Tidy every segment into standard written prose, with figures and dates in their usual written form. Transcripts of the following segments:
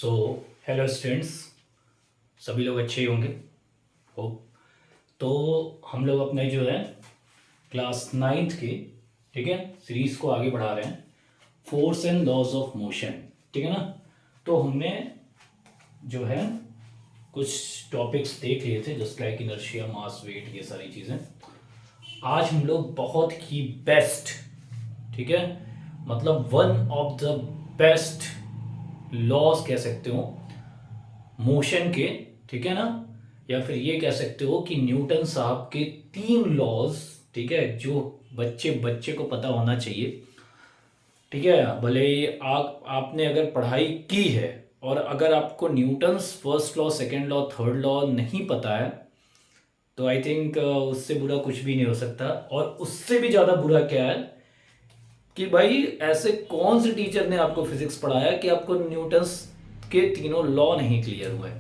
So hello students, सभी लोग अच्छे ही होंगे होप। तो हम लोग अपने जो है क्लास नाइन्थ के, ठीक है, सीरीज़ को आगे बढ़ा रहे हैं, force and laws of motion, ठीक है ना। तो हमने जो है कुछ टॉपिक्स देख लिए थे, जस्ट लाइक इनर्शिया, मास, वेट, ये सारी चीज़ें। आज हम लोग बहुत ही बेस्ट, ठीक है, मतलब one of the best laws कह सकते हो मोशन के, ठीक है ना, या फिर ये कह सकते हो कि न्यूटन साहब के 3 लॉज, ठीक है, जो बच्चे बच्चे को पता होना चाहिए, ठीक है। भले ही आपने अगर पढ़ाई की है और अगर आपको Newton's first law, second law, third law नहीं पता है, तो आई थिंक उससे बुरा कुछ भी नहीं हो सकता। और उससे भी ज़्यादा बुरा क्या है कि भाई ऐसे कौन से टीचर ने आपको फिजिक्स पढ़ाया कि आपको न्यूटन्स के तीनों लॉ नहीं क्लियर हुए,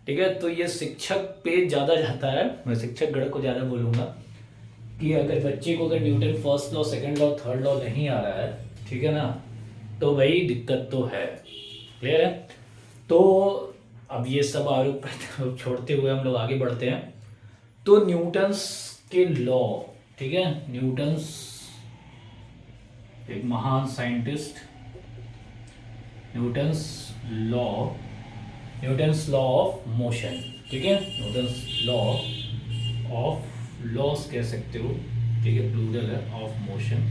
ठीक है। तो ये शिक्षक पे ज़्यादा जाता है, मैं शिक्षक गण को ज़्यादा बोलूँगा कि अगर बच्चे को अगर Newton first law, second law, third law नहीं आ रहा है, ठीक है ना, तो भाई दिक्कत तो है। क्लियर है। तो अब ये सब आरोप छोड़ते हुए हम लोग आगे बढ़ते हैं। तो न्यूटन्स के लॉ, ठीक है, न्यूटन्स एक महान scientist, Newton's law, Newton's law of motion, ठीक है, न्यूटन्स लॉ ऑफ लॉस कह सकते हो, ठीक है, प्लूरल है, ऑफ मोशन,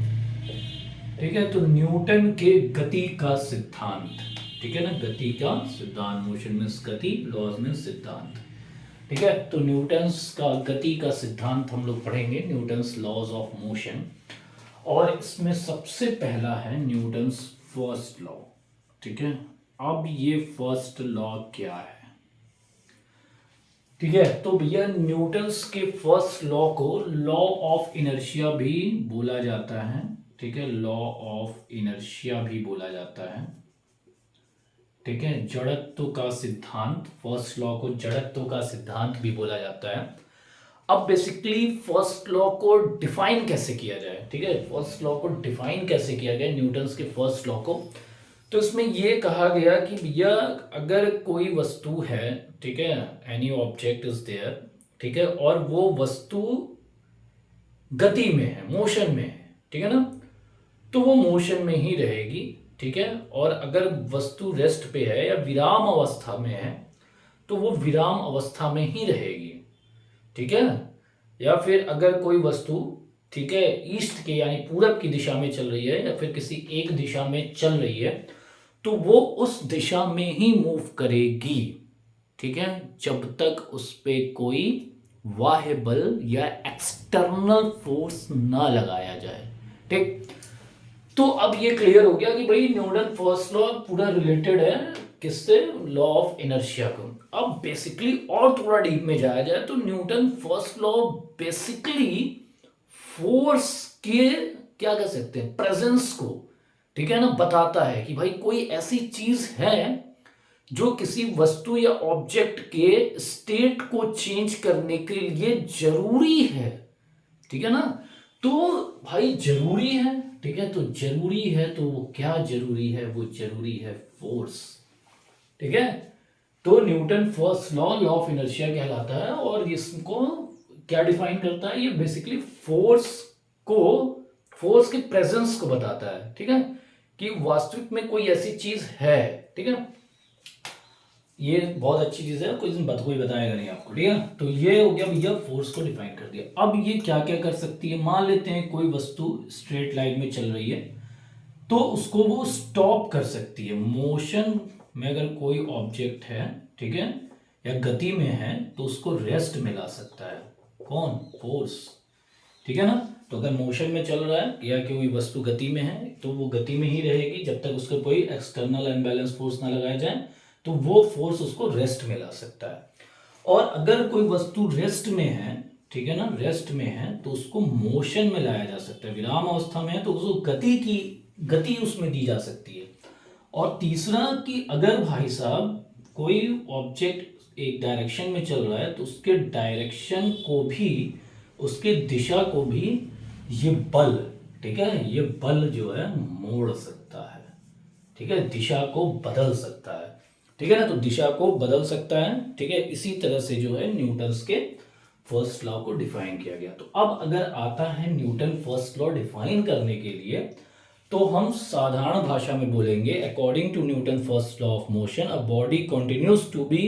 ठीक है। तो न्यूटन के गति का सिद्धांत, ठीक है ना, गति का सिद्धांत, मोशन मीन्स गति, लॉज मीन्स सिद्धांत, ठीक है। तो न्यूटन्स का गति का सिद्धांत हम लोग पढ़ेंगे, न्यूटन्स लॉज ऑफ मोशन। और इसमें सबसे पहला है न्यूटन्स फर्स्ट लॉ, ठीक है। अब ये फर्स्ट लॉ क्या है, ठीक है। तो भैया न्यूटन्स के फर्स्ट लॉ को लॉ ऑफ इनर्शिया भी बोला जाता है, ठीक है, लॉ ऑफ इनर्शिया भी बोला जाता है, ठीक है। जड़त्व का सिद्धांत, फर्स्ट लॉ को जड़त्व का सिद्धांत भी बोला जाता है। अब बेसिकली फर्स्ट लॉ को डिफाइन कैसे किया जाए, ठीक है, फर्स्ट लॉ को डिफाइन कैसे किया गया न्यूटन्स के फर्स्ट लॉ को। तो इसमें यह कहा गया कि भैया अगर कोई वस्तु है, ठीक है, एनी ऑब्जेक्ट इज देयर, ठीक है, और वो वस्तु गति में है, मोशन में है, ठीक है ना, तो वो मोशन में ही रहेगी, ठीक है। और अगर वस्तु रेस्ट पे है या विराम अवस्था में है, तो वो विराम अवस्था में ही रहेगी, ठीक है। या फिर अगर कोई वस्तु, ठीक है, ईस्ट के यानी पूरब की दिशा में चल रही है या फिर किसी एक दिशा में चल रही है, तो वो उस दिशा में ही मूव करेगी, ठीक है, जब तक उस पे कोई बाह्य बल या एक्सटर्नल फोर्स ना लगाया जाए, ठीक। तो अब ये क्लियर हो गया कि भाई न्यूटन फर्स्ट लॉ पूरा रिलेटेड है किससे, लॉ ऑफ इनर्शिया को। अब बेसिकली और थोड़ा डीप में जाया जाए तो Newton first law basically force के क्या कह सकते हैं, प्रेजेंस को, ठीक है ना, बताता है कि भाई कोई ऐसी चीज है जो किसी वस्तु या ऑब्जेक्ट के स्टेट को चेंज करने के लिए जरूरी है, ठीक है ना। तो भाई जरूरी है, ठीक है, तो जरूरी है, तो वो क्या जरूरी है, वो जरूरी है फोर्स, ठीक है। तो Newton first law, law of inertia कहलाता है और इसको क्या डिफाइन करता है, ये बेसिकली फोर्स को, फोर्स के प्रेजेंस को बताता है, ठीक है, कि वास्तविक में कोई ऐसी चीज है, ठीक है। ये बहुत अच्छी चीज है, कोई दिन कोई बताएगा नहीं आपको, ठीक है। तो ये हो गया भैया, फोर्स को डिफाइन कर दिया। अब ये क्या क्या कर सकती है, मान लेते हैं कोई वस्तु स्ट्रेट लाइन में चल रही है, तो उसको वो स्टॉप कर सकती है। मोशन में अगर कोई ऑब्जेक्ट है, ठीक है, या गति में है, तो उसको रेस्ट में ला सकता है कौन, फोर्स, ठीक है ना। तो अगर मोशन में चल रहा है या कोई वस्तु गति में है, तो वो गति में ही रहेगी जब तक उसको कोई एक्सटर्नल अनबैलेंस फोर्स ना लगाया जाए, तो वो फोर्स उसको रेस्ट में ला सकता है। और अगर कोई वस्तु रेस्ट में है, ठीक है ना, रेस्ट में है, तो उसको मोशन में लाया जा सकता है। विराम अवस्था में है तो उसको गति उसमें दी जा सकती है। और तीसरा कि अगर भाई साहब कोई ऑब्जेक्ट एक डायरेक्शन में चल रहा है, तो उसके डायरेक्शन को भी, उसके दिशा को भी ये बल, ठीक है, ये बल जो है मोड़ सकता है, ठीक है, दिशा को बदल सकता है। ठीक है ना, तो दिशा को बदल सकता है। ठीक है, इसी तरह से जो है न्यूटन्स के फर्स्ट लॉ को डिफाइन किया गया। तो अब अगर आता है न्यूटन फर्स्ट लॉ डिफाइन करने के लिए, तो हम साधारण भाषा में बोलेंगे, according to Newton first law of motion a body continues to be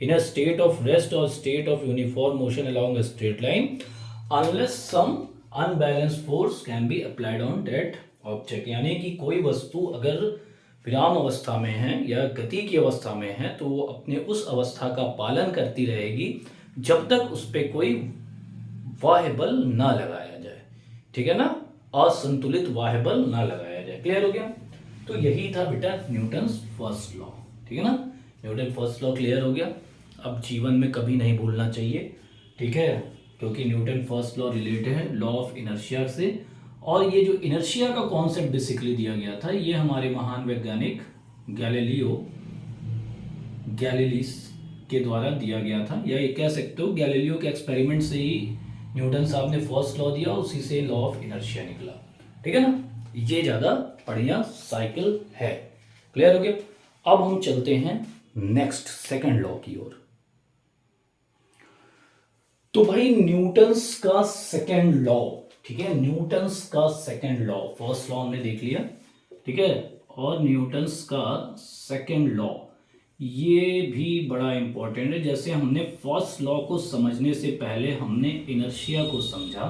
in a state of rest और state of uniform motion along a straight line unless some unbalanced force can be applied on that object. यानी कि कोई वस्तु अगर विराम अवस्था में है या गति की अवस्था में है तो वो अपने उस अवस्था का पालन करती रहेगी जब तक उस पर कोई बाह्य बल ना लगाया जाए। ठीक है ना, असंतुलित बाह्य बल ना लगाया जाए। क्लियर हो गया? तो यही था बेटा न्यूटन्स फर्स्ट लॉ। ठीक है ना, न्यूटन फर्स्ट लॉ क्लियर हो गया। अब जीवन में कभी नहीं भूलना चाहिए, ठीक है, क्योंकि न्यूटन फर्स्ट लॉ रिलेटेड है लॉ ऑफ इनर्शिया से। और ये जो इनर्शिया का कॉन्सेप्ट बेसिकली दिया गया था, ये हमारे महान वैज्ञानिक गैलीलीस के द्वारा दिया गया था, या ये कह सकते हो गैलीलियो के एक्सपेरिमेंट से ही न्यूटन साहब ने फर्स्ट लॉ दिया, उसी से लॉ ऑफ इनर्शिया निकला। ठीक है ना, ये ज़्यादा बढ़िया साइकिल है। क्लियर हो गया? अब हम चलते हैं नेक्स्ट सेकंड लॉ की ओर। तो भाई न्यूटन्स का सेकंड लॉ, ठीक है, न्यूटन्स का सेकंड लॉ, फर्स्ट लॉ हमने देख लिया, ठीक है, और न्यूटन्स का सेकंड लॉ ये भी बड़ा इंपॉर्टेंट है। जैसे हमने फर्स्ट लॉ को समझने से पहले हमने इनर्शिया को समझा,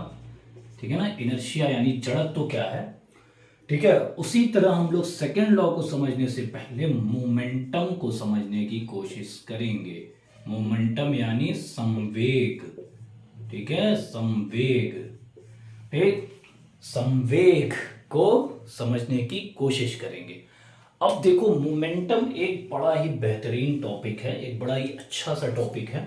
ठीक है ना, इनर्शिया यानी जड़त्व तो क्या है, ठीक है, उसी तरह हम लोग सेकंड लॉ को समझने से पहले मोमेंटम को समझने की कोशिश करेंगे। मोमेंटम यानी संवेग, ठीक है, संवेग, ठीक, संवेग को समझने की कोशिश करेंगे। अब देखो, मोमेंटम एक बड़ा ही बेहतरीन टॉपिक है, एक बड़ा ही अच्छा सा टॉपिक है,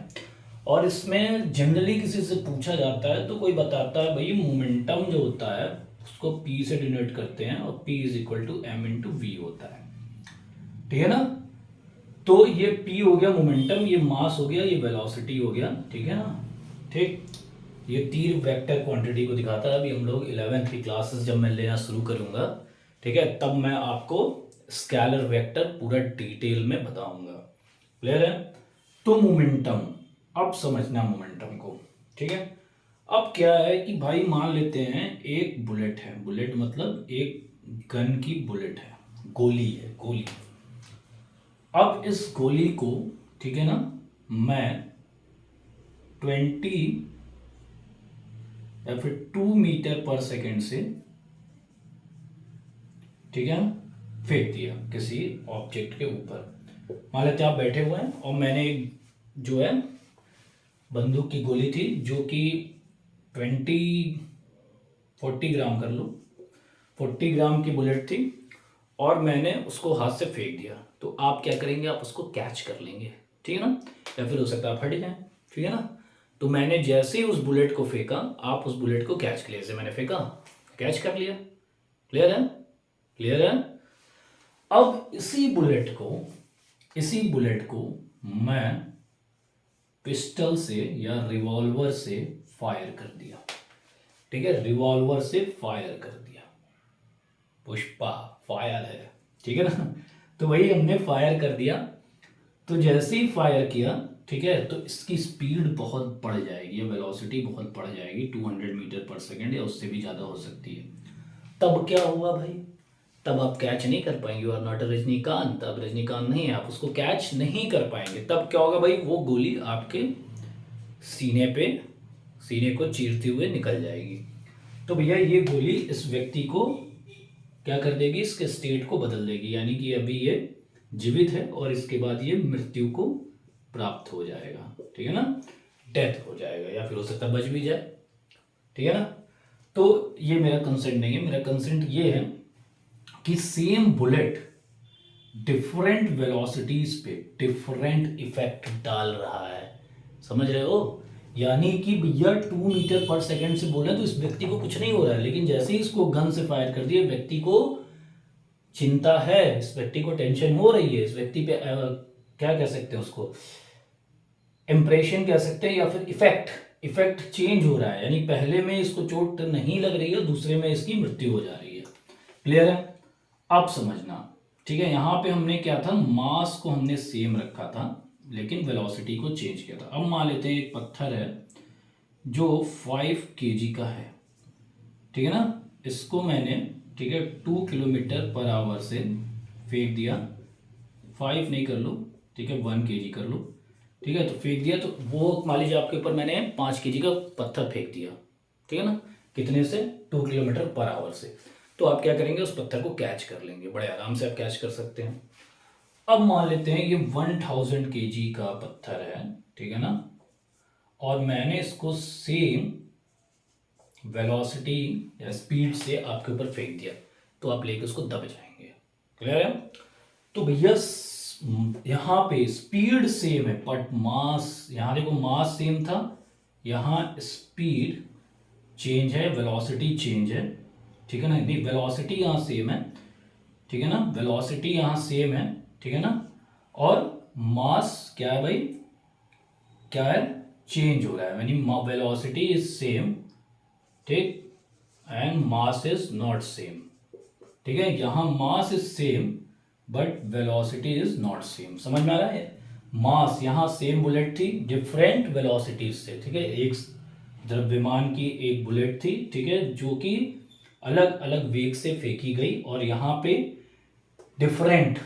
और इसमें जनरली किसी से पूछा जाता है तो कोई बताता है भाई मोमेंटम जो होता है उसको p से डिनोट करते हैं और p is equal to m into V होता है। ठीक है ना, तो ये p हो गया मोमेंटम, ये मास हो गया, ये वेलोसिटी हो गया। ठीक है ना, ठीक, ये तीर वेक्टर क्वांटिटी को दिखाता है। अभी हम लोग 11th की क्लासेस जब मैं लेना शुरू करूंगा, ठीक है, तब मैं आपको स्केलर वेक्टर पूरा डिटेल में बताऊंगा। क्लियर है? तो मोमेंटम, अब समझना मोमेंटम को, ठीक है। अब क्या है कि भाई मान लेते हैं एक बुलेट है, बुलेट मतलब एक गन की बुलेट है, गोली है, गोली। अब इस गोली को, ठीक है ना, मैं 20 या फिर 2 मीटर पर सेकेंड से, ठीक है, फेंक दिया किसी ऑब्जेक्ट के ऊपर। मान लेते आप बैठे हुए हैं और मैंने जो है बंदूक की गोली थी जो कि 40 ग्राम कर लो, 40 ग्राम की बुलेट थी, और मैंने उसको हाथ से फेंक दिया। तो आप क्या करेंगे, आप उसको कैच कर लेंगे, ठीक है ना, या फिर हो सकता है आप हट जाए, ठीक है ना। तो मैंने जैसे ही उस बुलेट को फेंका, आप उस बुलेट को कैच कर लिया, जैसे मैंने फेंका कैच कर लिया। क्लियर है? क्लियर है? अब इसी बुलेट को मैं पिस्टल से या रिवॉल्वर से फायर कर दिया, ठीक है, रिवॉल्वर से फायर कर दिया, पुष्पा फायर है, ठीक है ना। तो वही हमने फायर कर दिया। तो जैसे ही फायर किया, ठीक है, तो इसकी स्पीड बहुत बढ़ जाएगी, वेलोसिटी बहुत बढ़ जाएगी, 200 मीटर पर सेकेंड या उससे भी ज़्यादा हो सकती है। तब क्या हुआ भाई, तब आप कैच नहीं कर पाएंगे, you are not a Rajinikanth, अब रजनीकांत नहीं है, आप उसको कैच नहीं कर पाएंगे। तब क्या होगा भाई, वो गोली आपके सीने को चीरते हुए निकल जाएगी। तो भैया ये गोली इस व्यक्ति को क्या कर देगी, इसके स्टेट को बदल देगी, यानी कि अभी ये जीवित है और इसके बाद ये मृत्यु को प्राप्त हो जाएगा, ठीक है ना, डेथ हो जाएगा, या फिर हो सकता है बच भी जाए, ठीक है ना। तो ये मेरा कंसेंट नहीं है, मेरा कंसेंट ये है कि सेम बुलेट डिफरेंट वेलोसिटीज पे डिफरेंट इफेक्ट डाल रहा है, समझ रहे हो। यानी कि भैया 2 मीटर पर सेकेंड से बोले तो इस व्यक्ति को कुछ नहीं हो रहा है, लेकिन जैसे ही इसको गन से फायर कर दिया, व्यक्ति को चिंता है, इस व्यक्ति को टेंशन हो रही है, इस व्यक्ति पे क्या कह सकते हैं उसको, इंप्रेशन कह सकते हैं, या फिर इफेक्ट चेंज हो रहा है, यानी पहले में इसको चोट नहीं लग रही है, दूसरे में इसकी मृत्यु हो जा रही है। क्लियर है? अब समझना, ठीक है, यहाँ पे हमने क्या था, मास को हमने सेम रखा था लेकिन वेलोसिटी को चेंज किया था। अब मान लेते हैं एक पत्थर है जो 5 kg का है, ठीक है ना, इसको मैंने, ठीक है, 2 किलोमीटर पर आवर से फेंक दिया, 5 नहीं कर लो, ठीक है, 1 kg कर लो, ठीक है, तो फेंक दिया, तो वो मान लीजिए आपके ऊपर मैंने 5 kg का पत्थर फेंक दिया, ठीक है ना, कितने से, 2 किलोमीटर पर आवर से। तो आप क्या करेंगे, उस पत्थर को कैच कर लेंगे, बड़े आराम से आप कैच कर सकते हैं। अब मान लेते हैं ये 1000 kg का पत्थर है, ठीक है ना, और मैंने इसको सेम वेलोसिटी या स्पीड से आपके ऊपर फेंक दिया, तो आप लेके उसको दब जाएंगे। क्लियर है? तो भैया यहाँ पे स्पीड सेम है बट मास, यहाँ देखो मास सेम था, यहाँ स्पीड चेंज है, वेलोसिटी चेंज है, ठीक है ना, नहीं वेलोसिटी यहाँ सेम है, ठीक है ना, वेलोसिटी यहाँ सेम है, ठीक है ना, और मास क्या है भाई, क्या है, चेंज हो रहा है, यानी वेलोसिटी इज सेम, ठीक, and mass is not same, ठीक है, यहां mass is same but velocity is not same. समझ में आ रहा है? मास यहां सेम बुलेट थी डिफरेंट वेलोसिटीज से, ठीक है, एक द्रव्यमान की एक बुलेट थी, ठीक है, जो कि अलग अलग वेग से फेंकी गई, और यहाँ पे डिफरेंट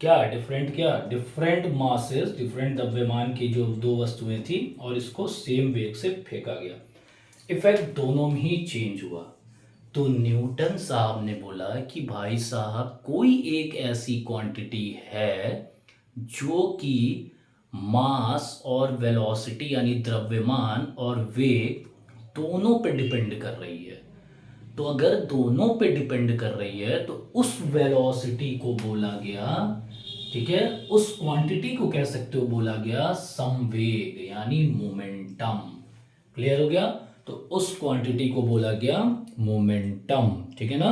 डिफरेंट मासेस, डिफरेंट द्रव्यमान की जो दो वस्तुएं थी, और इसको सेम वेग से फेंका गया, इफेक्ट दोनों में ही चेंज हुआ। तो न्यूटन साहब ने बोला कि भाई साहब कोई एक ऐसी क्वांटिटी है जो कि मास और वेलोसिटी यानी द्रव्यमान और वेग दोनों पे डिपेंड कर रही है। तो अगर दोनों पे डिपेंड कर रही है तो उस वेलोसिटी को बोला गया, ठीक है, उस क्वांटिटी को कह सकते हो बोला गया संवेग यानी मोमेंटम। क्लियर हो गया? तो उस क्वांटिटी को बोला गया मोमेंटम, ठीक है ना,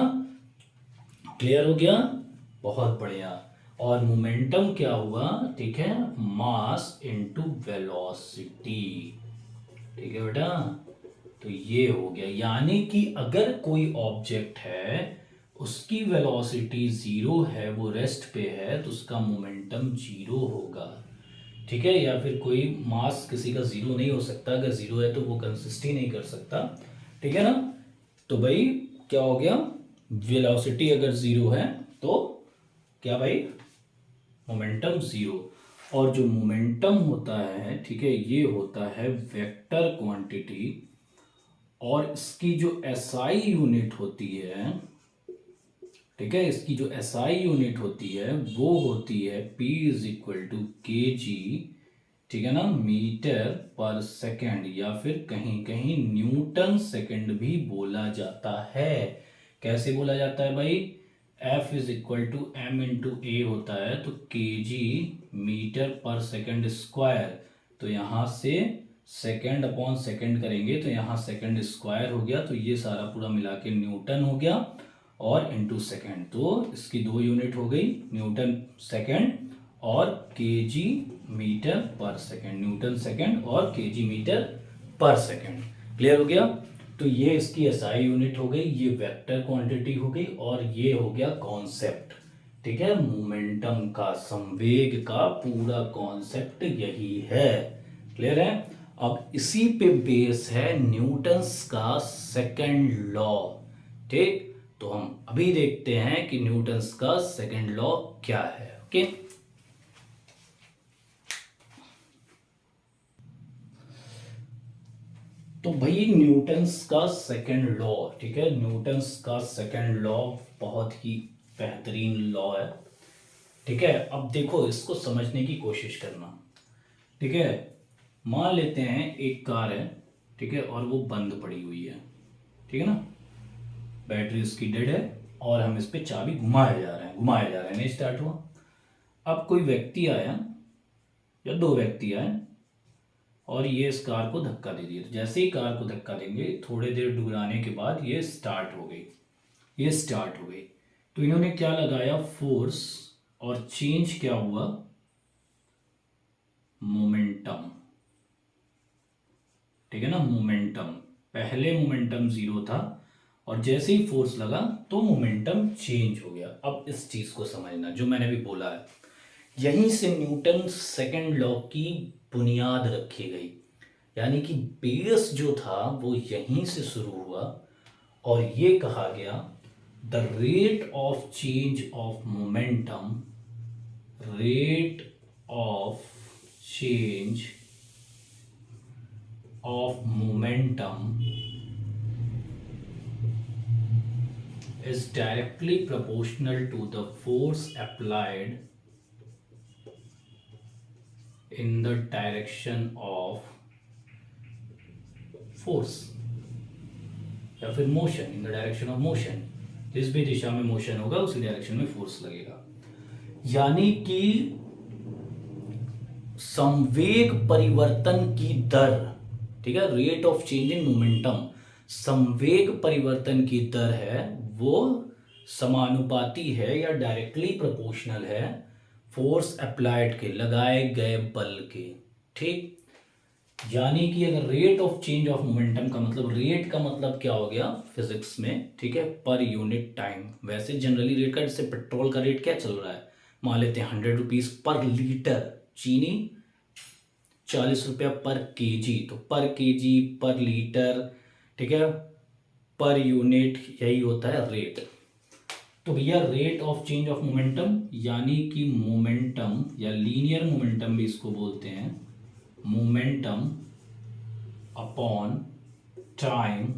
क्लियर हो गया, बहुत बढ़िया। और मोमेंटम क्या हुआ, ठीक है, मास इनटू वेलोसिटी, ठीक है बेटा, तो ये हो गया, यानी कि अगर कोई ऑब्जेक्ट है उसकी वेलोसिटी जीरो है, वो रेस्ट पे है, तो उसका मोमेंटम जीरो होगा, ठीक है, या फिर कोई मास किसी का जीरो नहीं हो सकता, अगर जीरो है तो वो कंसिस्ट ही नहीं कर सकता, ठीक है ना। तो भाई क्या हो गया, वेलोसिटी अगर जीरो है तो क्या भाई, मोमेंटम जीरो। और जो मोमेंटम होता है, ठीक है, ये होता है वेक्टर क्वांटिटी, और इसकी जो एसआई यूनिट होती है, ठीक है, इसकी जो एसआई यूनिट होती है वो होती है P इज इक्वल टू के जी, ठीक है ना, मीटर पर सेकेंड, या फिर कहीं कहीं न्यूटन सेकेंड भी बोला जाता है। कैसे बोला जाता है भाई, F is equal to m into a होता है, तो k g metre per second square, तो यहाँ से सेकेंड अपॉन सेकेंड करेंगे तो यहाँ सेकेंड स्क्वायर हो गया, तो ये सारा पूरा मिला के न्यूटन हो गया, और इंटू सेकेंड, तो इसकी दो यूनिट हो गई, न्यूटन सेकेंड और KG metre per second, Newton second और KG metre per second. Clear हो गया? तो ये इसकी एसआई यूनिट हो गई, ये वेक्टर क्वांटिटी हो गई, और ये हो गया कॉन्सेप्ट, ठीक है, मोमेंटम का, संवेग का पूरा कॉन्सेप्ट यही है। क्लियर है? अब इसी पे बेस है न्यूटन्स का सेकंड लॉ, ठीक, तो हम अभी देखते हैं कि न्यूटन्स का सेकंड लॉ क्या है। ओके, तो भाई न्यूटन्स का सेकंड लॉ, ठीक है, न्यूटन्स का सेकंड लॉ बहुत ही बेहतरीन लॉ है, ठीक है। अब देखो इसको समझने की कोशिश करना, ठीक है, मान लेते हैं एक कार है, ठीक है, और वो बंद पड़ी हुई है, ठीक है ना, बैटरी उसकी डेड है, और हम इस पे चाबी घुमाए जा रहे हैं, नहीं स्टार्ट हुआ। अब कोई व्यक्ति आया या दो व्यक्ति आए और ये इस कार को धक्का दे दिया, तो जैसे ही कार को धक्का देंगे थोड़ी देर डुगराने के बाद ये स्टार्ट हो गई, ये स्टार्ट हो गई, तो इन्होंने क्या लगाया, फोर्स, और चेंज क्या हुआ, मोमेंटम, ठीक है ना, मोमेंटम, पहले मोमेंटम जीरो था और जैसे ही फोर्स लगा तो मोमेंटम चेंज हो गया। अब इस चीज को समझना जो मैंने भी बोला है, यहीं से न्यूटन सेकंड लॉ की बुनियाद रखी गई, यानी कि बेस जो था वो यहीं से शुरू हुआ और ये कहा गया the rate of change of momentum, rate of change of momentum is directly proportional to the force applied in the direction of force या फिर motion, in the direction of motion, जिस भी दिशा में मोशन होगा उसी डायरेक्शन में force लगेगा। यानी कि संवेग परिवर्तन की दर, ठीक है, rate of change in momentum, संवेग परिवर्तन की दर है वो समानुपाती है या डायरेक्टली प्रोपोर्शनल है फोर्स अप्लाइड के, लगाए गए बल के। ठीक, यानी कि अगर rate of change of momentum का मतलब, रेट का मतलब क्या हो गया फिजिक्स में, ठीक है, पर यूनिट टाइम। वैसे जनरली रेट का, जैसे पेट्रोल का रेट क्या चल रहा है, मान लेते हैं 100 रुपीज पर लीटर, चीनी 40 रुपया पर केजी, तो पर केजी पर लीटर, ठीक है, पर यूनिट, यही होता है रेट। तो भैया rate of change of momentum यानी कि मोमेंटम या लीनियर मोमेंटम भी इसको बोलते हैं, momentum upon time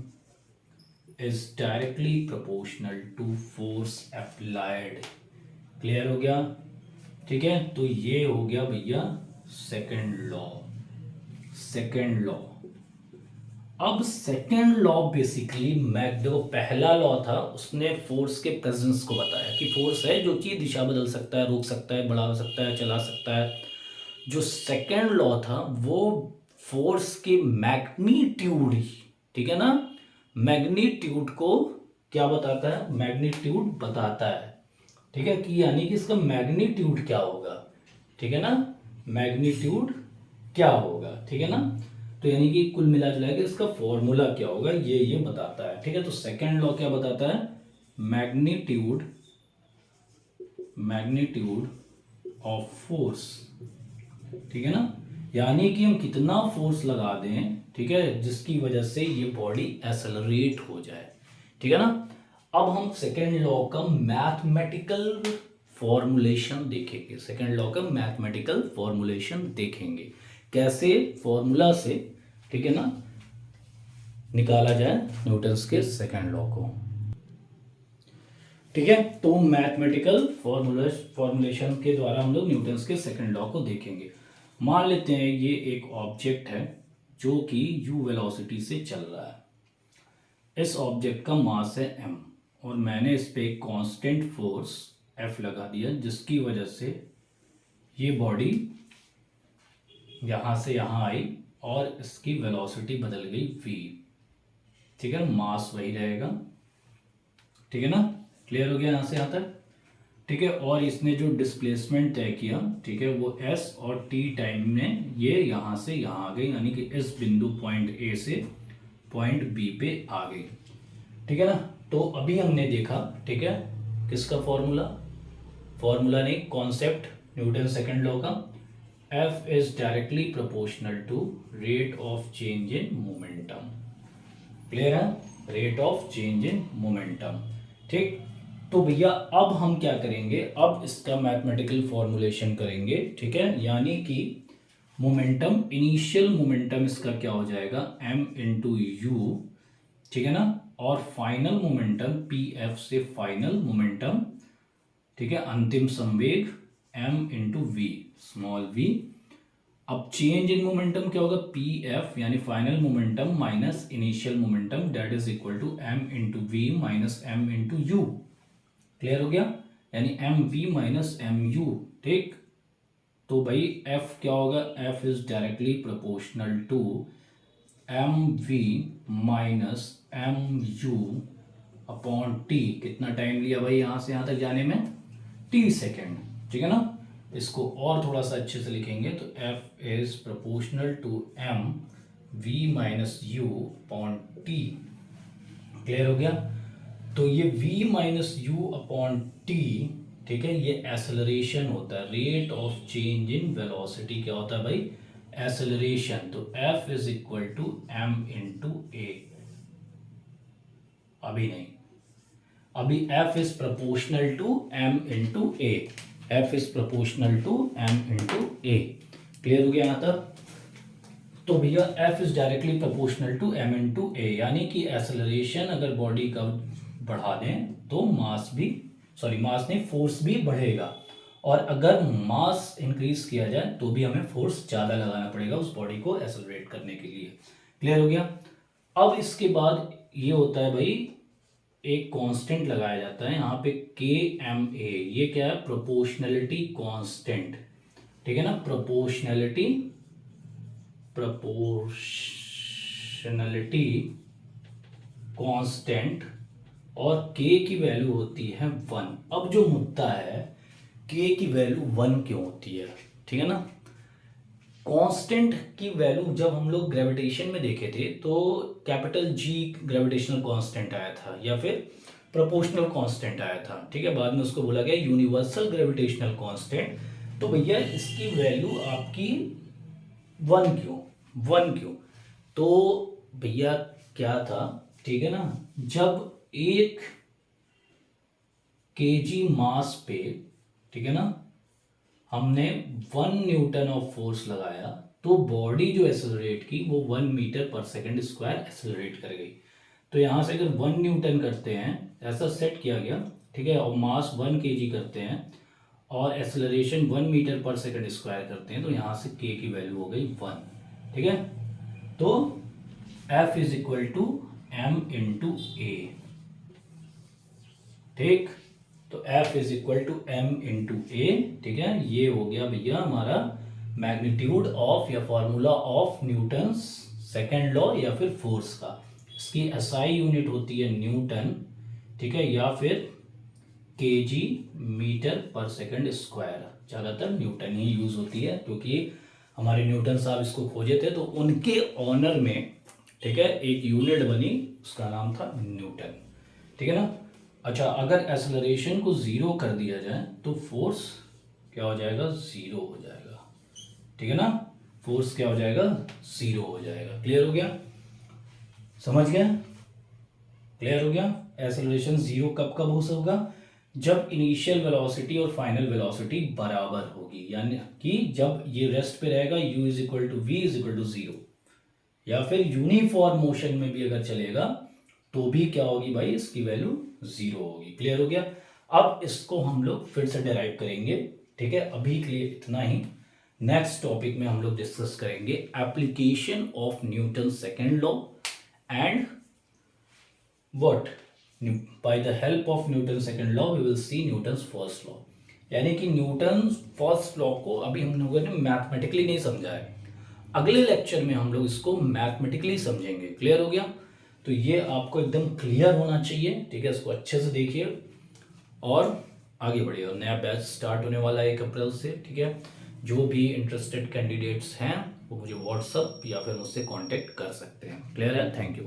is directly proportional to force applied. Clear हो गया? ठीक है, तो ये हो गया भैया सेकंड लॉ। सेकंड लॉ, अब सेकंड लॉ बेसिकली, मैं देखो पहला लॉ था उसने फोर्स के प्रेजेंस को बताया कि फोर्स है जो कि दिशा बदल सकता है, रोक सकता है, बढ़ा सकता है, चला सकता है। जो सेकंड लॉ था वो फोर्स के मैग्नीट्यूड, ठीक है ना, मैग्नीट्यूड को क्या बताता है, मैग्नीट्यूड बताता है, ठीक है, कि यानी कि इसका मैग्नीट्यूड क्या होगा, ठीक है ना, मैग्नीट्यूड क्या होगा, ठीक है ना, तो यानी कि कुल मिला जुला के इसका फॉर्मूला क्या होगा ये बताता है। ठीक है, तो सेकंड लॉ क्या बताता है, मैग्नीट्यूड, मैग्नीट्यूड ऑफ फोर्स, ठीक है ना, यानी कि हम कितना फोर्स लगा दें, ठीक है, जिसकी वजह से ये बॉडी एक्सेलरेट हो जाए, ठीक है ना। अब हम सेकेंड लॉ का मैथमेटिकल फॉर्मूलेशन देखेंगे, सेकेंड लॉ का मैथमेटिकल फॉर्मूलेशन देखेंगे, कैसे फॉर्मूला से, ठीक है ना, निकाला जाए न्यूटन्स के सेकेंड लॉ को। ठीक है, तो मैथमेटिकल फॉर्मूलेशन के द्वारा हम लोग न्यूटन्स के सेकेंड लॉ को देखेंगे। मान लेते हैं ये एक ऑब्जेक्ट है जो कि u वेलोसिटी से चल रहा है। इस ऑब्जेक्ट का मास है m और मैंने इस पे एक कांस्टेंट फोर्स F लगा दिया, जिसकी वजह से ये बॉडी यहां से यहां आई और इसकी वेलोसिटी बदल गई v, ठीक है, मास वही रहेगा, ठीक है ना, क्लियर हो गया यहां से यहां तक। ठीक है, और इसने जो डिस्प्लेसमेंट तय किया, ठीक है, वो s और t टाइम में ये यहां से यहां आ गई, यानी कि इस बिंदु पॉइंट A से पॉइंट B पे आ गई, ठीक है ना। तो अभी हमने देखा, ठीक है, किसका फॉर्मूला नहीं, कॉन्सेप्ट न्यूटन सेकंड लॉ का, F is directly proportional to rate of change in momentum। Clear है, rate of change in momentum. ठीक, तो भैया अब हम क्या करेंगे, अब इसका मैथमेटिकल फॉर्मूलेशन करेंगे, ठीक है, यानी कि मोमेंटम, इनिशियल मोमेंटम इसका क्या हो जाएगा m इंटू यू, ठीक है ना, और फाइनल मोमेंटम pf से फाइनल मोमेंटम, ठीक है, अंतिम संवेग m into v, small v। अब चेंज इन मोमेंटम क्या होगा, pf यानी final momentum minus initial momentum, that is equal to m into v minus m into u. Clear हो गया, यानी m v minus m u. ठीक, तो भाई f क्या होगा, f is directly proportional to m v minus m u upon T. कितना time लिया भाई यहां से यहां तक जाने में, t सेकेंड, ठीक है ना। इसको और थोड़ा सा अच्छे से लिखेंगे तो f is proportional to m v minus u upon t. Clear हो गया। तो ये v minus u upon t, ठीक है, ये एसेलरेशन होता है, rate of change in velocity क्या होता है भाई, एसेलरेशन। तो f is equal to m into a. अभी नहीं, अभी f is proportional to m into a, f is proportional to m into a. Clear हो गया यहाँ तक? तो भैया f is directly proportional to m into a, यानी कि एसेलरेशन अगर बॉडी का बढ़ा दें तो मास भी, सॉरी मास नहीं, फोर्स भी बढ़ेगा, और अगर मास इंक्रीज किया जाए तो भी हमें फोर्स ज़्यादा लगाना पड़ेगा उस बॉडी को एसेलरेट करने के लिए। क्लियर हो गया? अब इसके बाद ये होता है भाई, एक कांस्टेंट लगाया जाता है यहाँ पे के एम ए, ये क्या है, प्रोपोर्शनलिटी कांस्टेंट, ठीक है ना, प्रोपोर्शनलिटी कांस्टेंट, और k की वैल्यू होती है 1। अब जो मुद्दा है, k की वैल्यू 1 क्यों होती है, ठीक है ना। कांस्टेंट की वैल्यू जब हम लोग ग्रेविटेशन में देखे थे तो कैपिटल G ग्रेविटेशनल कांस्टेंट आया था, या फिर प्रोपोर्शनल कांस्टेंट आया था, ठीक है, बाद में उसको बोला गया यूनिवर्सल ग्रेविटेशनल कांस्टेंट। तो भैया इसकी वैल्यू आपकी 1 क्यों, 1 क्यों? तो भैया क्या था, ठीक है ना, जब 1 kg मास पे, ठीक है ना, हमने 1 न्यूटन ऑफ फोर्स लगाया, तो बॉडी जो एसेलरेट की वो 1 मीटर पर सेकंड स्क्वायर एसेलरेट कर गई। तो यहाँ से अगर 1 न्यूटन करते हैं, ऐसा सेट किया गया, ठीक है, और मास 1 kg करते हैं और एसेलरेशन 1 मीटर पर सेकंड स्क्वायर करते हैं, तो यहाँ से k की वैल्यू हो गई 1, ठीक है। तो F is equal to m into a, ठीक, तो F is equal to m into a, ठीक है। ये हो गया भैया हमारा मैग्नीट्यूड ऑफ या formula of Newton's second law या फिर फोर्स का। इसकी एसआई यूनिट होती है न्यूटन, ठीक है, या फिर केजी मीटर पर सेकंड स्क्वायर। ज़्यादातर न्यूटन ही यूज होती है, क्योंकि हमारे न्यूटन साहब इसको खोजे थे तो उनके ऑनर में, ठीक है, एक यूनिट बनी, उसका नाम था न्यूटन, ठीक है ना। अच्छा, अगर एसेलरेशन को 0 कर दिया जाए तो फोर्स क्या हो जाएगा, 0 हो जाएगा, ठीक है ना, फोर्स क्या हो जाएगा, 0 हो जाएगा। क्लियर हो गया? समझ गया? क्लियर हो गया? एसेलरेशन 0 कब कब हो होगा, जब इनिशियल वेलोसिटी और फाइनल वेलोसिटी बराबर होगी, यानी कि जब ये रेस्ट पे रहेगा u is equal to v is equal to 0, या फिर यूनिफॉर्म मोशन में भी अगर चलेगा तो भी क्या होगी भाई, इसकी वैल्यू 0 होगी। क्लियर हो गया? अब इसको हम लोग फिर से डेराइव करेंगे, ठीक है। अभी के लिए इतना ही, नेक्स्ट टॉपिक में हम लोग डिस्कस करेंगे application of Newton second law and what, by the help of Newton second law we will see Newton's first law. यानी कि न्यूटन फर्स्ट लॉ को अभी हम लोगों ने मैथमेटिकली नहीं समझा है, अगले लेक्चर में हम लोग इसको मैथमेटिकली समझेंगे। क्लियर हो गया? तो ये आपको एकदम क्लियर होना चाहिए, ठीक है, इसको अच्छे से देखिए और आगे बढ़िए। और नया बैच स्टार्ट होने वाला है 1 अप्रैल से, ठीक है। जो भी इंटरेस्टेड कैंडिडेट्स हैं वो मुझे व्हाट्सअप या फिर मुझसे कांटेक्ट कर सकते हैं। क्लियर है? Thank you.